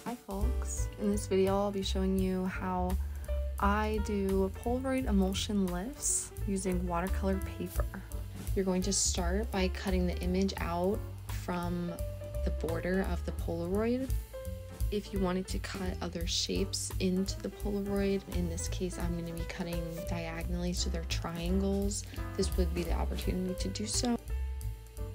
Hi folks, in this video I'll be showing you how I do Polaroid emulsion lifts using watercolor paper. You're going to start by cutting the image out from the border of the Polaroid. If you wanted to cut other shapes into the Polaroid, in this case I'm going to be cutting diagonally so they're triangles, this would be the opportunity to do so.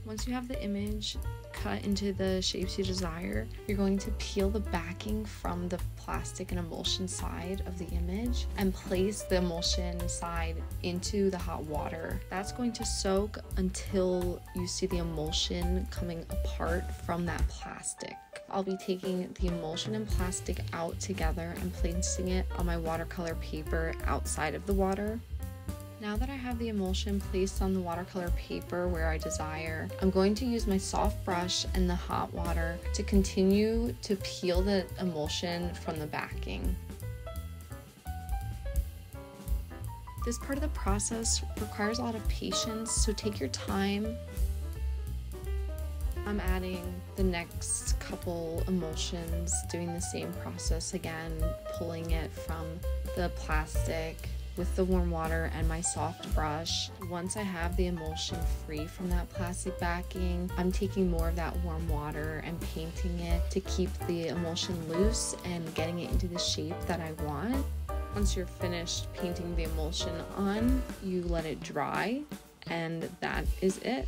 Once you have the image cut into the shapes you desire, you're going to peel the backing from the plastic and emulsion side of the image and place the emulsion side into the hot water. That's going to soak until you see the emulsion coming apart from that plastic. I'll be taking the emulsion and plastic out together and placing it on my watercolor paper outside of the water. Now that I have the emulsion placed on the watercolor paper where I desire, I'm going to use my soft brush and the hot water to continue to peel the emulsion from the backing. This part of the process requires a lot of patience, so take your time. I'm adding the next couple emulsions, doing the same process again, pulling it from the plastic with the warm water and my soft brush. Once I have the emulsion free from that plastic backing, I'm taking more of that warm water and painting it to keep the emulsion loose and getting it into the shape that I want. Once you're finished painting the emulsion on, you let it dry, and that is it.